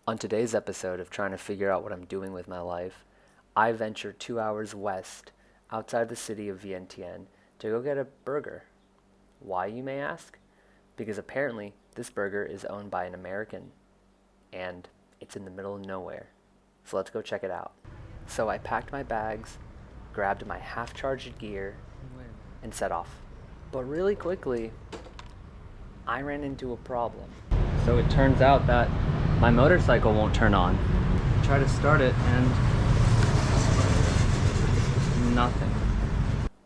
On today's episode of trying to figure out what I'm doing with my life, I venture 2 hours west outside the city of Vientiane to go get a burger. Why, you may ask? Because apparently this burger is owned by an American and it's in the middle of nowhere. So let's go check it out. So I packed my bags, grabbed my half-charged gear, and set off. But really quickly, I ran into a problem. So it turns out that my motorcycle won't turn on. I try to start it and nothing.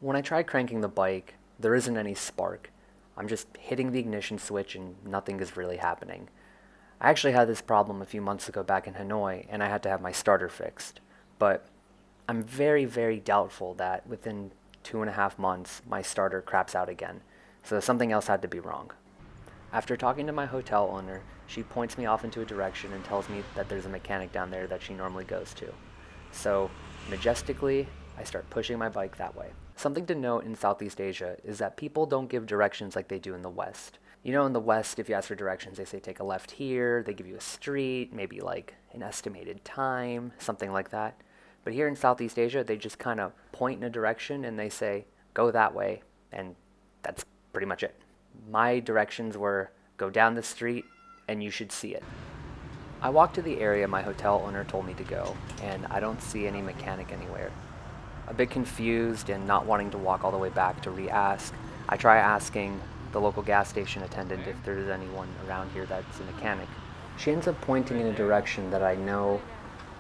When I try cranking the bike, there isn't any spark. I'm just hitting the ignition switch and nothing is really happening. I actually had this problem a few months ago back in Hanoi and I had to have my starter fixed. But I'm very, very doubtful that within 2.5 months my starter craps out again. So something else had to be wrong. After talking to my hotel owner, she points me off into a direction and tells me that there's a mechanic down there that she normally goes to. So, majestically, I start pushing my bike that way. Something to note in Southeast Asia is that people don't give directions like they do in the West. You know, in the West, if you ask for directions, they say take a left here, they give you a street, maybe like an estimated time, something like that. But here in Southeast Asia, they just kind of point in a direction and they say, go that way, and that's pretty much it. My directions were, go down the street and you should see it. I walk to the area my hotel owner told me to go, and I don't see any mechanic anywhere. A bit confused and not wanting to walk all the way back to re-ask, I try asking the local gas station attendant if there's anyone around here that's a mechanic. She ends up pointing in a direction that I know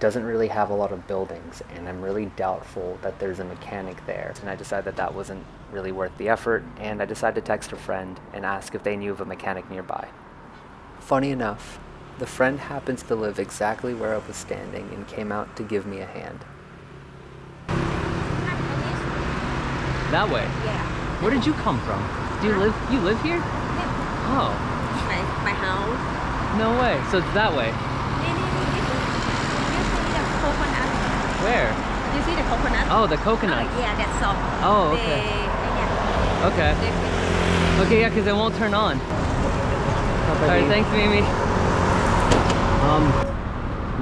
doesn't really have a lot of buildings, and I'm really doubtful that there's a mechanic there. And I decided that that wasn't really worth the effort, and I decided to text a friend and ask if they knew of a mechanic nearby. Funny enough, the friend happens to live exactly where I was standing and came out to give me a hand. That way? Yeah. Where did you come from? Do you live here? Yeah. Oh, My house. no way. So it's that way. You see the coconut. Where? You see the coconut? Oh, the coconut. Yeah, that's all. Oh, okay. Okay. Okay, yeah, because it won't turn on. Alright, thanks, Mimi.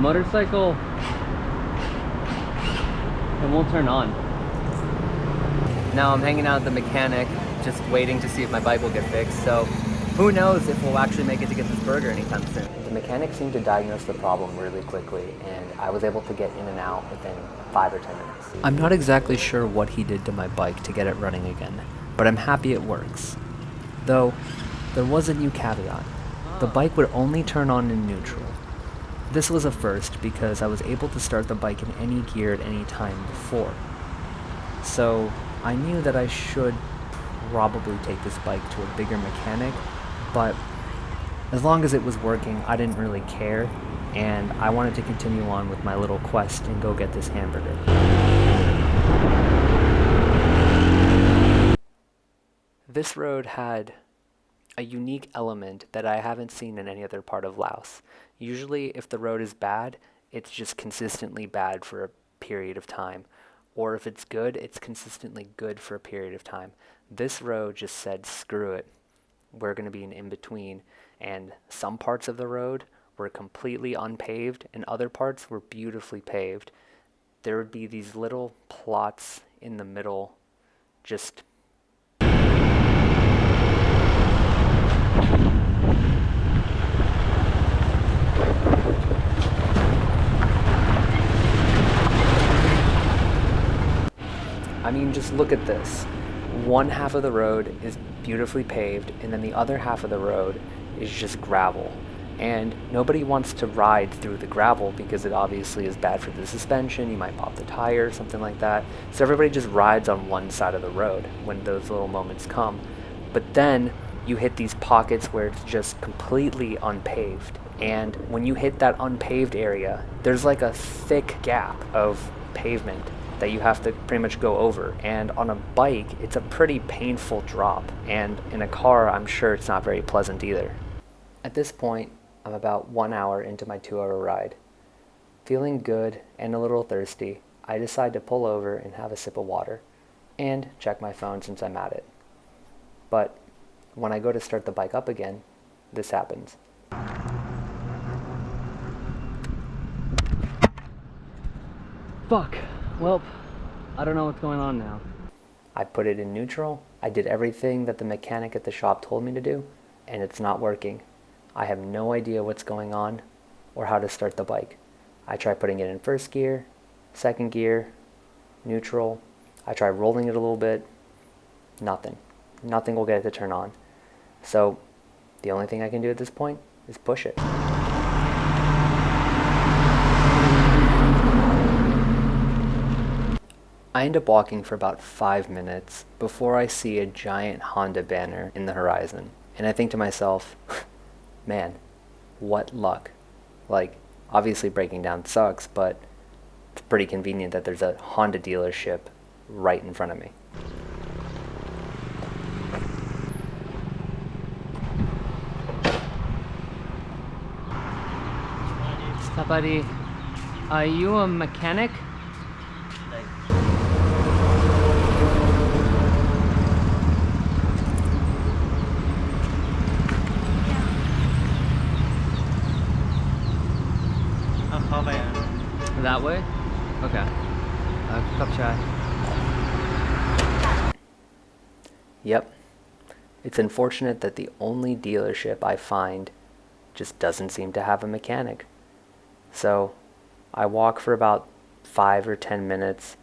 Motorcycle. It won't turn on. Now I'm hanging out at the mechanic, just waiting to see if my bike will get fixed, so who knows if we'll actually make it to get this burger anytime soon. The mechanic seemed to diagnose the problem really quickly, and I was able to get in and out within 5 or 10 minutes. I'm not exactly sure what he did to my bike to get it running again, but I'm happy it works. Though, there was a new caveat. The bike would only turn on in neutral. This was a first because I was able to start the bike in any gear at any time before. So, I knew that I should probably take this bike to a bigger mechanic, but as long as it was working, I didn't really care, and I wanted to continue on with my little quest and go get this hamburger. This road had a unique element that I haven't seen in any other part of Laos. Usually, if the road is bad, it's just consistently bad for a period of time. Or if it's good, it's consistently good for a period of time. This road just said, screw it. We're going to be an in-between. And some parts of the road were completely unpaved, and other parts were beautifully paved. There would be these little plots in the middle, just I mean, just look at this. One half of the road is beautifully paved, and then the other half of the road is just gravel. And nobody wants to ride through the gravel because it obviously is bad for the suspension. You might pop the tire, something like that. So everybody just rides on one side of the road when those little moments come. But then you hit these pockets where it's just completely unpaved. And when you hit that unpaved area, there's like a thick gap of pavement that you have to pretty much go over. And on a bike, it's a pretty painful drop. And in a car, I'm sure it's not very pleasant either. At this point, I'm about 1 hour into my 2-hour ride. Feeling good and a little thirsty, I decide to pull over and have a sip of water and check my phone since I'm at it. But when I go to start the bike up again, this happens. Fuck. Well, I don't know what's going on now. I put it in neutral. I did everything that the mechanic at the shop told me to do, and it's not working. I have no idea what's going on or how to start the bike. I try putting it in first gear, second gear, neutral. I try rolling it a little bit. Nothing. Nothing will get it to turn on. So the only thing I can do at this point is push it. I end up walking for about 5 minutes before I see a giant Honda banner in the horizon. And I think to myself, man, what luck. Like, obviously breaking down sucks, but it's pretty convenient that there's a Honda dealership right in front of me. What's up, buddy? Are you a mechanic? That way? Okay. Cup chai. Yep. It's unfortunate that the only dealership I find just doesn't seem to have a mechanic. So I walk for about 5 or 10 minutes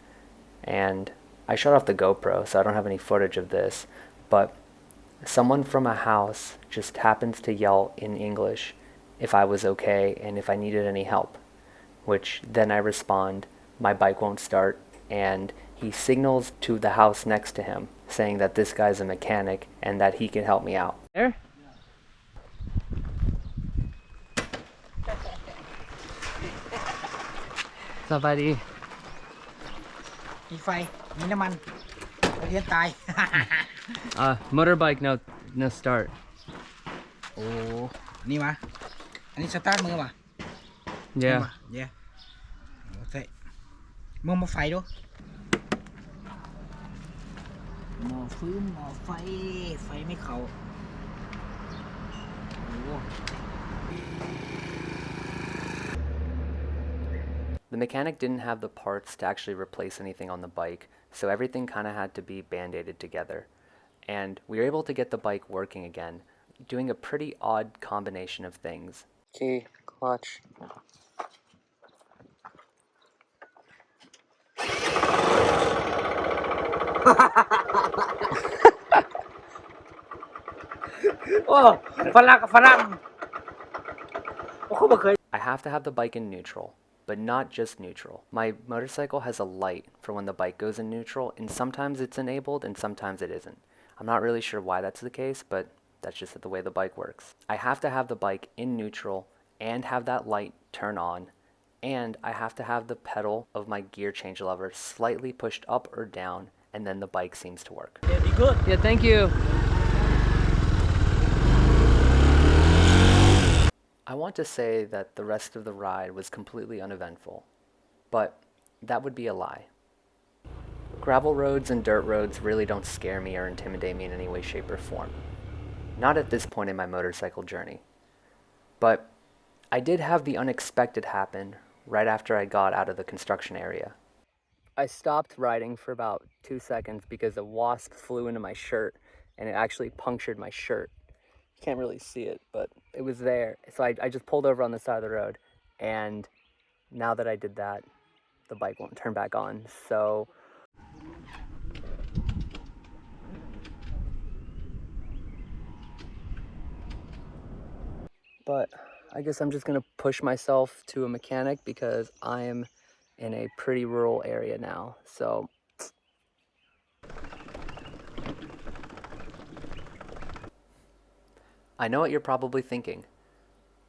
and I shut off the GoPro, so I don't have any footage of this, but someone from a house just happens to yell in English if I was okay and if I needed any help, which then I respond, my bike won't start, and he signals to the house next to him saying that this guy's a mechanic and that he can help me out. There? What's up, buddy? มีไฟ มีน้ำมันเรียนตาย Motorbike, no start. โอ้ นี่วะ อันนี้สตาร์ทมือวะ Yeah. เดี๋ยวโอเคมึงมาไฟดูหม้อฟืนหม้อไฟ ไฟไม่เข้าโอ้ The mechanic didn't have the parts to actually replace anything on the bike, so everything kind of had to be band-aided together. And we were able to get the bike working again, doing a pretty odd combination of things. Key, clutch. Oh, ฝรั่งกับฝรั่ง โอ้เขาบ่เคย I have to have the bike in neutral, but not just neutral. My motorcycle has a light for when the bike goes in neutral, and sometimes it's enabled and sometimes it isn't. I'm not really sure why that's the case, but that's just the way the bike works. I have to have the bike in neutral and have that light turn on, and I have to have the pedal of my gear change lever slightly pushed up or down, and then the bike seems to work. Very good. Yeah, thank you. I want to say that the rest of the ride was completely uneventful, but that would be a lie. Gravel roads and dirt roads really don't scare me or intimidate me in any way, shape, or form. Not at this point in my motorcycle journey. But I did have the unexpected happen right after I got out of the construction area. I stopped riding for about 2 seconds because a wasp flew into my shirt and it actually punctured my shirt. You can't really see it, but it was there. So I just pulled over on the side of the road, and now that I did that, the bike won't turn back on. So but I guess I'm just gonna push myself to a mechanic because I am in a pretty rural area now. So I know what you're probably thinking.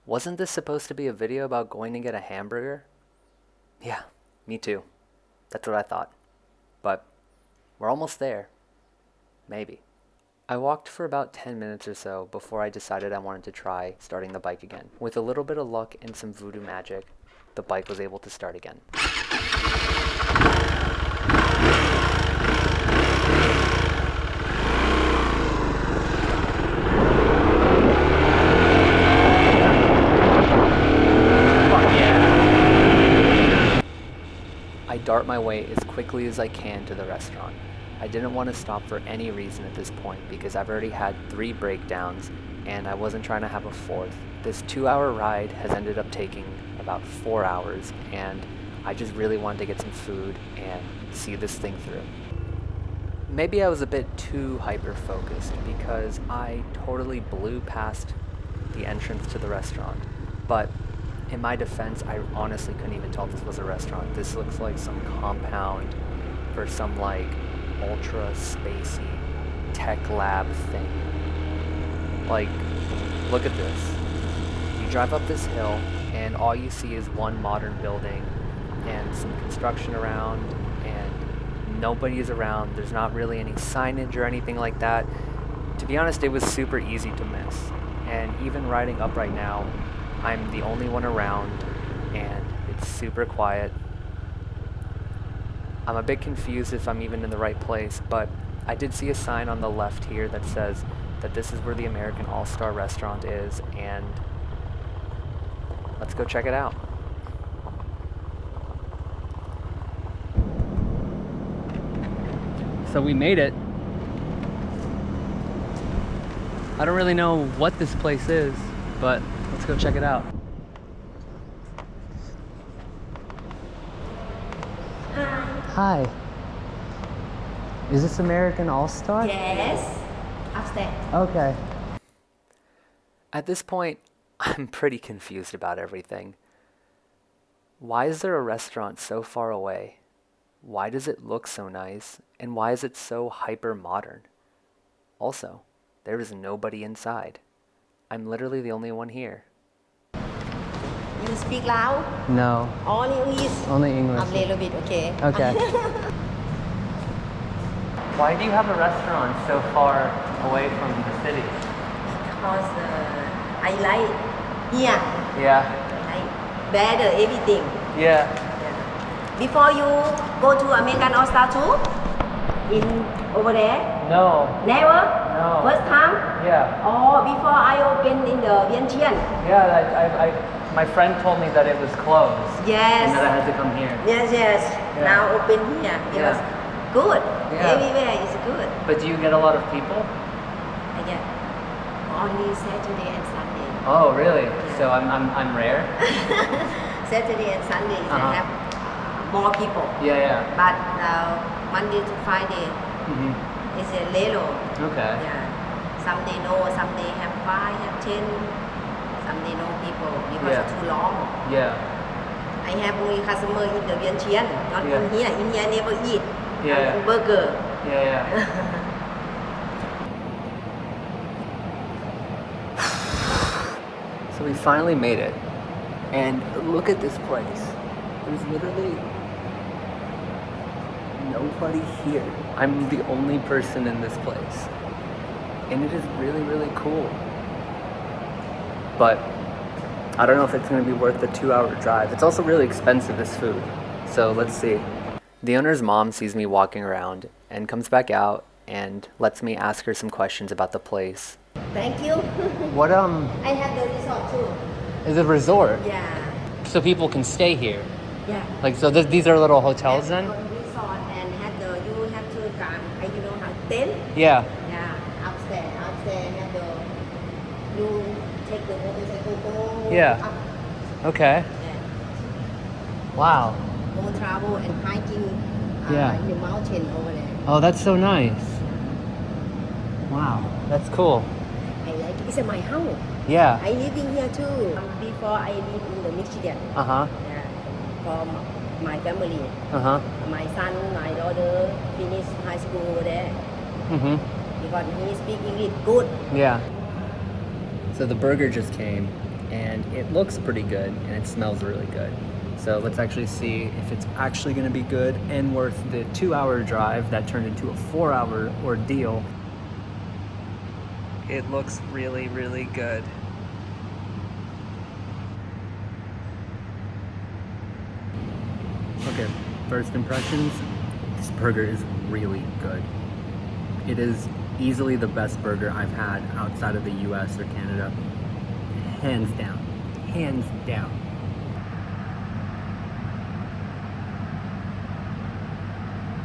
Wasn't this supposed to be a video about going to get a hamburger? Yeah, me too. That's what I thought. But we're almost there. Maybe. I walked for about 10 minutes or so before I decided I wanted to try starting the bike again. With a little bit of luck and some voodoo magic, the bike was able to start again. I dart my way as quickly as I can to the restaurant. I didn't want to stop for any reason at this point because I've already had 3 breakdowns and I wasn't trying to have a 4th. This 2-hour ride has ended up taking about 4 hours, and I just really wanted to get some food and see this thing through. Maybe I was a bit too hyper-focused because I totally blew past the entrance to the restaurant. But in my defense, I honestly couldn't even tell this was a restaurant. This looks like some compound for some like ultra spacey tech lab thing. Like, look at this. You drive up this hill and all you see is one modern building and some construction around, and nobody is around. There's not really any signage or anything like that. To be honest, it was super easy to miss. And even riding up right now, I'm the only one around and it's super quiet. I'm a bit confused if I'm even in the right place, but I did see a sign on the left here that says that this is where the American All-Star restaurant is, and let's go check it out. So we made it. I don't really know what this place is, but let's go check it out. Hi. Is this American All-Star? Yes. Upstairs. Okay. At this point, I'm pretty confused about everything. Why is there a restaurant so far away? Why does it look so nice? And why is it so hyper modern? Also, there is nobody inside. I'm literally the only one here. You speak loud? No, Only English? only English. A little bit, okay. Okay. Why do you have a restaurant so far away from the city? Because I like here. Yeah. Like better everything. Yeah. Before you go to American All-Star too? In over there? No. Never? No. First time? Yeah. Oh, before I opened in the Vientiane. Yeah, my friend told me that it was closed. Yes. And that I had to come here. Yes, yes. Yeah. Now open here. It Yeah. was good. Yeah. Everywhere is good. But do you get a lot of people? I get only Saturday and Sunday. Oh, really? Yeah. So I'm rare? Saturday and Sunday Uh-huh. they have more people. Yeah. But Monday to Friday Mm-hmm. is a little. Okay. Yeah. Some day no, some day have 5, have 10. Some day no people because Yeah. it's too long. Yeah. I have only customer in the Vientiane, not Yeah. in here. In here I never eat. Yeah. Burger. Yeah. So we finally made it. And look at this place. There's literally nobody here. I'm the only person in this place. And it is really, really cool. But I don't know if it's going to be worth the 2-hour drive. It's also really expensive, this food. So let's see. The owner's mom sees me walking around and comes back out and lets me ask her some questions about the place. Thank you. What I have the resort too. is a resort? Yeah. So people can stay here. Yeah. Like, so these are little hotels Have then? a resort and have the you have to how tent. Yeah. Yeah. Upstairs have the you take the motorcycle go Yeah. up. Okay. Yeah. Wow. Go travel and hiking Yeah. in the mountain over there. Oh, that's so nice. Wow. That's cool. I like it. It's my house. Yeah. I living here too. Before I live in the Michigan. Uh-huh. Yeah. For my family. Uh-huh. My son, my daughter finish high school over there. Mm-hmm. Because he speak English good. Yeah. So the burger just came, and it looks pretty good, and it smells really good. So let's actually see if it's actually going to be good and worth the 2-hour drive that turned into a 4-hour ordeal. It looks really, really good. Okay, first impressions, this burger is really good. It is easily the best burger I've had outside of the US or Canada. Hands down. Hands down.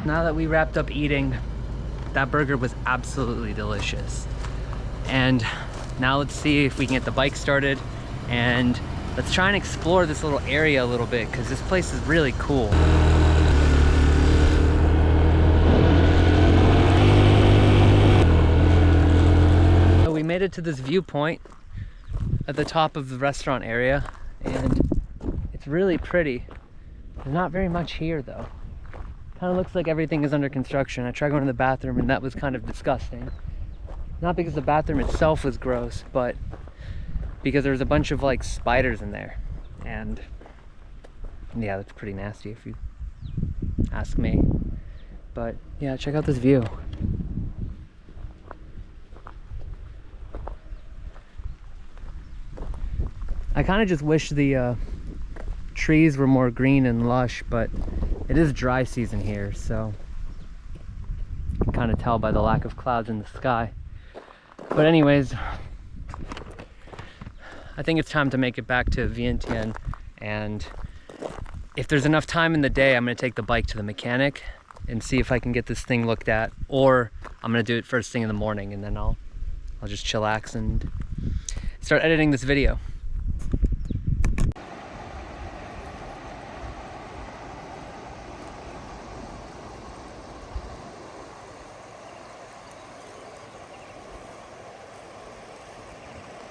now that we wrapped up eating, that burger was absolutely delicious. And now let's see if we can get the bike started, and let's try and explore this little area a little bit, because this place is really cool. So we made it to this viewpoint at the top of the restaurant area, and it's really pretty. There's not very much here though. Kind of looks like everything is under construction. I tried going to the bathroom and that was kind of disgusting. Not because the bathroom itself was gross, but because there was a bunch of like spiders in there. And yeah, that's pretty nasty if you ask me. But yeah, check out this view. I kind of just wish the trees were more green and lush, but it is dry season here, so you can kind of tell by the lack of clouds in the sky. But anyways, I think it's time to make it back to Vientiane, and if there's enough time in the day, I'm going to take the bike to the mechanic and see if I can get this thing looked at, or I'm going to do it first thing in the morning, and then I'll just chillax and start editing this video.